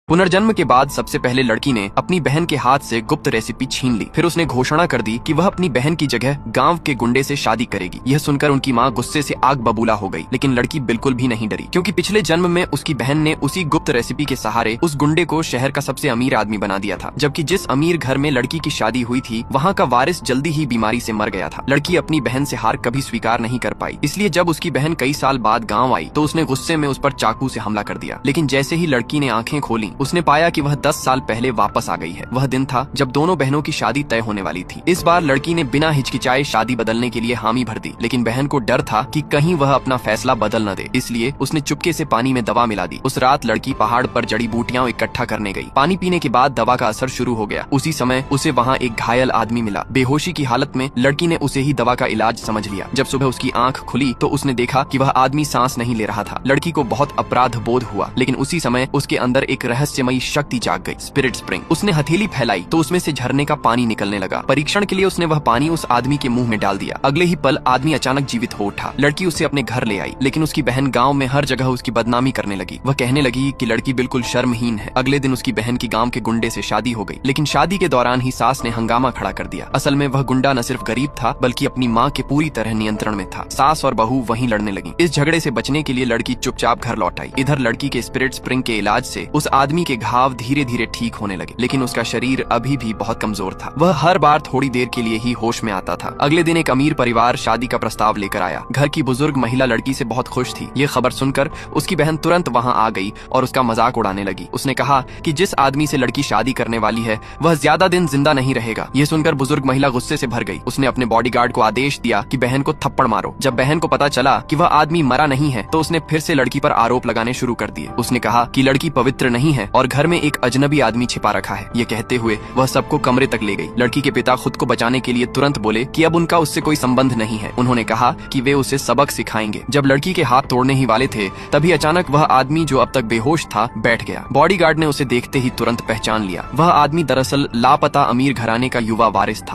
पुनर्जन्म के बाद सबसे पहले लड़की ने अपनी बहन के हाथ से गुप्त रेसिपी छीन ली। फिर उसने घोषणा कर दी कि वह अपनी बहन की जगह गांव के गुंडे से शादी करेगी। यह सुनकर उनकी माँ गुस्से से आग बबूला हो गई, लेकिन लड़की बिल्कुल भी नहीं डरी, क्योंकि पिछले जन्म में उसकी बहन ने उसी गुप्त रेसिपी के सहारे उस गुंडे को शहर का सबसे अमीर आदमी बना दिया था। जबकि जिस अमीर घर में लड़की की शादी हुई थी, वहाँ का वारिस जल्दी ही बीमारी से मर गया था। लड़की अपनी बहन से हार कभी स्वीकार नहीं कर पाई, इसलिए जब उसकी बहन कई साल बाद गाँव आई तो उसने गुस्से में उस पर चाकू से हमला कर दिया। लेकिन जैसे ही लड़की ने आंखें खोली, उसने पाया कि वह 10 साल पहले वापस आ गई है। वह दिन था जब दोनों बहनों की शादी तय होने वाली थी। इस बार लड़की ने बिना हिचकिचाए शादी बदलने के लिए हामी भर दी, लेकिन बहन को डर था कि कहीं वह अपना फैसला बदल न दे, इसलिए उसने चुपके से पानी में दवा मिला दी। उस रात लड़की पहाड़ पर जड़ी बूटियां इकट्ठा करने गई। पानी पीने के बाद दवा का असर शुरू हो गया। उसी समय उसे वहाँ एक घायल आदमी मिला। बेहोशी की हालत में लड़की ने उसे ही दवा का इलाज समझ लिया। जब सुबह उसकी आंख खुली तो उसने देखा कि वह आदमी सांस नहीं ले रहा था। लड़की को बहुत अपराध बोध हुआ, लेकिन उसी समय उसके अंदर एक रहस्यमयी शक्ति जाग गई, स्पिरिट स्प्रिंग। उसने हथेली फैलाई तो उसमें से झरने का पानी निकलने लगा। परीक्षण के लिए उसने वह पानी उस आदमी के मुंह में डाल दिया। अगले ही पल आदमी अचानक जीवित हो उठा। लड़की उसे अपने घर ले आई, लेकिन उसकी बहन गांव में हर जगह उसकी बदनामी करने लगी। वह कहने लगी कि लड़की बिल्कुल शर्महीन है। अगले दिन उसकी बहन की गांव के गुंडे से शादी हो गई, लेकिन शादी के दौरान ही सास ने हंगामा खड़ा कर दिया। असल में वह गुंडा न सिर्फ गरीब था, बल्कि अपनी माँ के पूरी तरह नियंत्रण में था। सास और बहू वहीं लड़ने लगी। इस झगड़े से बचने के लिए लड़की चुपचाप घर लौट आई। इधर लड़की के स्पिरिट स्प्रिंग के इलाज से उस आदमी के घाव धीरे धीरे ठीक होने लगे, लेकिन उसका शरीर अभी भी बहुत कमजोर था। वह हर बार थोड़ी देर के लिए ही होश में आता था। अगले दिन एक अमीर परिवार शादी का प्रस्ताव लेकर आया। घर की बुजुर्ग महिला लड़की से बहुत खुश थी। ये खबर सुनकर उसकी बहन तुरंत वहां आ गई और उसका मजाक उड़ाने लगी। उसने कहा कि जिस आदमी से लड़की शादी करने वाली है वह ज्यादा दिन जिंदा नहीं रहेगा। यह सुनकर बुजुर्ग महिला गुस्से से भर गई। उसने अपने बॉडीगार्ड को आदेश दिया कि बहन को थप्पड़ मारो। जब बहन को पता चला कि वह आदमी मरा नहीं है तो उसने फिर से लड़की पर आरोप लगाने शुरू कर दिए। उसने कहा कि लड़की पवित्र नहीं है और घर में एक अजनबी आदमी छिपा रखा है। ये कहते हुए वह सबको कमरे तक ले गई। लड़की के पिता खुद को बचाने के लिए तुरंत बोले कि अब उनका उससे कोई संबंध नहीं है। उन्होंने कहा कि वे उसे सबक सिखाएंगे। जब लड़की के हाथ तोड़ने ही वाले थे, तभी अचानक वह आदमी जो अब तक बेहोश था बैठ गया। बॉडीगार्ड ने उसे देखते ही तुरंत पहचान लिया। वह आदमी दरअसल लापता अमीर घराने का युवा वारिस था।